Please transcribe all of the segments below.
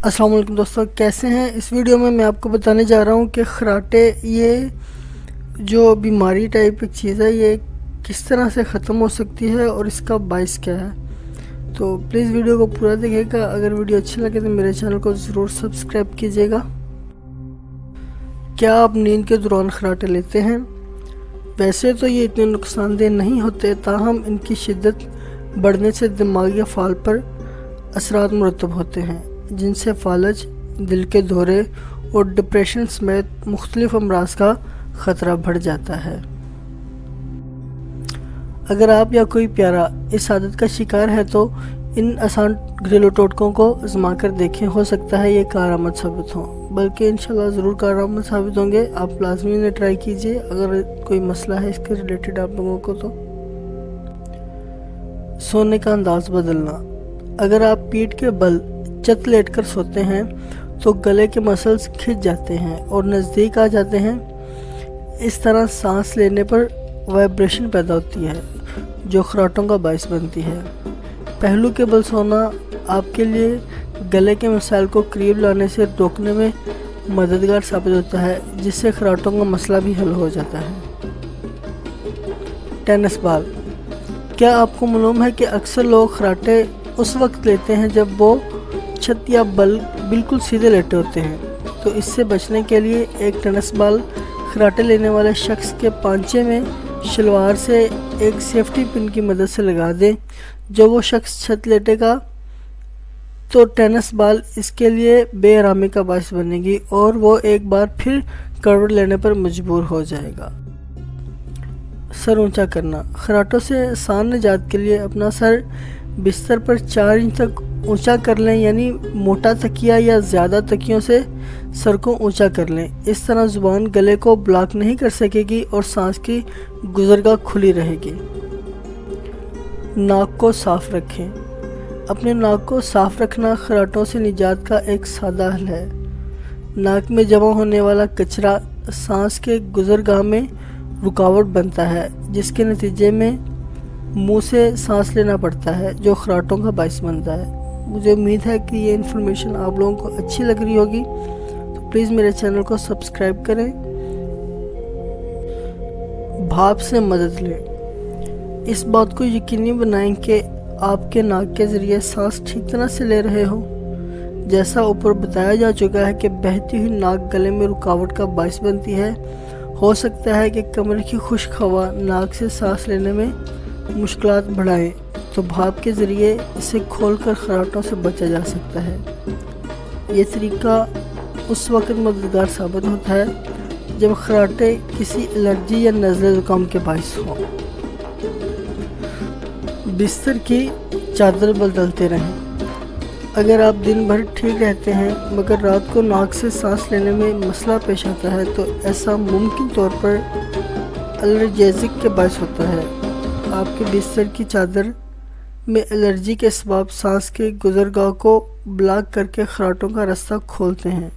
अस्सलाम वालेकुम दोस्तों, कैसे हैं। इस वीडियो में मैं आपको बताने जा रहा हूं कि खराटे ये जो बीमारी टाइप एक चीज़ है ये किस तरह से ख़त्म हो सकती है और इसका बाइस क्या है। तो प्लीज़ वीडियो को पूरा देखिएगा। अगर वीडियो अच्छी लगे तो मेरे चैनल को ज़रूर सब्सक्राइब कीजिएगा। क्या आप नींद के दौरान खराटे लेते हैं? वैसे तो ये इतने नुकसानदेह नहीं होते, ताहम इनकी शिद्दत बढ़ने से दिमागी अफ़ाल पर असरात मुरतब होते हैं, जिनसे फालज, दिल के दौरे और डिप्रेशन समेत मुख्तलिफ अमराज का ख़तरा बढ़ जाता है। अगर आप या कोई प्यारा इस आदत का शिकार है तो इन आसान घरेलू टोटकों को आजमा कर देखें। हो सकता है ये कारआमद साबित हो, बल्कि इंशाल्लाह ज़रूर कारआमद साबित होंगे। आप लाजमी इन्हें ट्राई कीजिए। अगर कोई मसला है इसके रिलेटेड आप लोगों को तो सोने का अंदाज़ बदलना। अगर आप पीठ के बल चत लेट कर सोते हैं तो गले के मसल्स खिंच जाते हैं और नज़दीक आ जाते हैं। इस तरह सांस लेने पर वाइब्रेशन पैदा होती है जो खराटों का बायस बनती है। पहलू के बल सोना आपके लिए गले के मसाइल को करीब लाने से रोकने में मददगार साबित होता है, जिससे खराटों का मसला भी हल हो जाता है। Tennis ball. क्या आपको मालूम है कि अक्सर लोग खराटे उस वक्त लेते हैं जब वो छत या बल बिल्कुल सीधे लेटे होते हैं। तो इससे बचने के लिए एक टेनिस बॉल खराटे लेने वाले शख्स के पांचे में शलवार से एक सेफ्टी पिन की मदद से लगा दें। जब वो शख्स छत लेटेगा तो टेनिस बॉल इसके लिए बेआरामी का बायस बनेगी और वो एक बार फिर करवट लेने पर मजबूर हो जाएगा। सर ऊंचा करना। खराटों से आसान निजात के लिए अपना सर बिस्तर पर 4 इंच तक ऊंचा कर लें, यानी मोटा तकिया या ज़्यादा तकियों से सर को ऊंचा कर लें। इस तरह ज़ुबान गले को ब्लॉक नहीं कर सकेगी और सांस की गुजरगाह खुली रहेगी। नाक को साफ रखें। अपने नाक को साफ रखना खराटों से निजात का एक सादा हल है। नाक में जमा होने वाला कचरा सांस के गुजरगाह में रुकावट बनता है, जिसके नतीजे में मुंह से सांस लेना पड़ता है, जो खराटों का बायस बनता है। मुझे उम्मीद है कि ये इन्फॉर्मेशन आप लोगों को अच्छी लग रही होगी, तो प्लीज़ मेरे चैनल को सब्सक्राइब करें। भाप से मदद लें। इस बात को यकीनी बनाएं कि आपके नाक के ज़रिए सांस ठीक तरह से ले रहे हो। जैसा ऊपर बताया जा चुका है कि बहती हुई नाक गले में रुकावट का बायस बनती है। हो सकता है कि कमरे की खुश्क हवा नाक से सांस लेने में मुश्किलात बढ़ाएं, तो भाप के ज़रिए इसे खोलकर खराटों से बचा जा सकता है। ये तरीका उस वक्त मददगार साबित होता है जब खराटे किसी एलर्जी या नज़ले ज़ुकाम के बायस हों। बिस्तर की चादर बदलते रहें। अगर आप दिन भर ठीक रहते हैं मगर रात को नाक से सांस लेने में मसला पेश आता है तो ऐसा मुमकिन तौर पर एलर्जेसिक के बायस होता है। आपके बिस्तर की चादर में एलर्जी के सबब सांस के गुजरगाह को ब्लॉक करके खराटों का रास्ता खोलते हैं।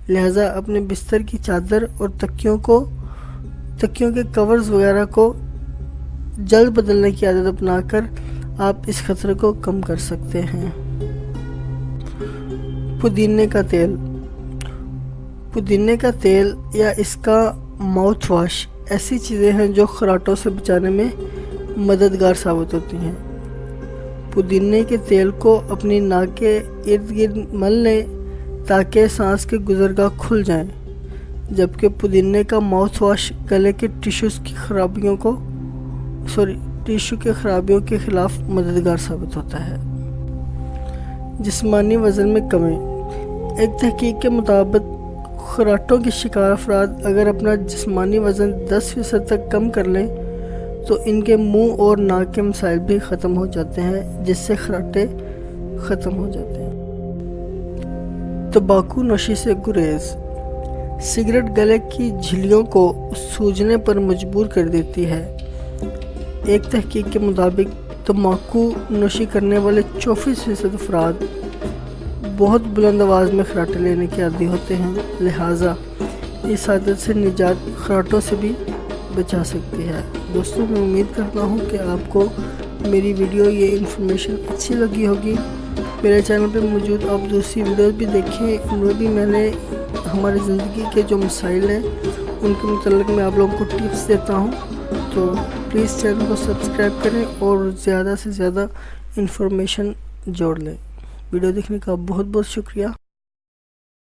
लिहाजा अपने बिस्तर की चादर और तकियों के कवर्स वगैरह को जल्द बदलने की आदत अपनाकर आप इस खतरे को कम कर सकते हैं। पुदीने का तेल। पुदीने का तेल या इसका माउथ वॉश ऐसी चीज़ें हैं जो खराटों से बचाने में मददगार साबित होती हैं। पुदीने के तेल को अपनी नाक के इर्द गिर्द मल लें ताकि सांस के गुजरगाह खुल जाएं, जबकि पुदीने का माउथ वॉश गले के टिश्यू के खराबियों के खिलाफ मददगार साबित होता है। जिस्मानी वज़न में कमी। एक तहकीक के मुताबिक खराटों के शिकार अफराद अगर अपना जिस्मानी वज़न 10% तक कम कर लें तो इनके मुंह और नाक के मसाइल भी ख़त्म हो जाते हैं, जिससे खराटे ख़त्म हो जाते हैं। तंबाकू नोशी से गुरेज। सिगरेट गले की झिल्लियों को सूजने पर मजबूर कर देती है। एक तहकीक के मुताबिक तंबाकू नोशी करने वाले 24% अफराद बहुत बुलंद आवाज़ में खराटे लेने के आदी होते हैं। लिहाजा इस आदत से निजात खराटों से भी बचा सकती है। दोस्तों, मैं उम्मीद करता हूँ कि आपको मेरी वीडियो ये इन्फॉर्मेशन अच्छी लगी होगी। میرے چینل پہ موجود آپ دوسری ویڈیوز بھی دیکھیں، ان میں بھی میں نے ہماری زندگی کے جو مسائل ہیں ان کے متعلق میں آپ لوگوں کو ٹپس دیتا ہوں، تو پلیز چینل کو سبسکرائب کریں اور زیادہ سے زیادہ انفارمیشن جوڑ لیں۔ ویڈیو دیکھنے کا بہت بہت شکریہ۔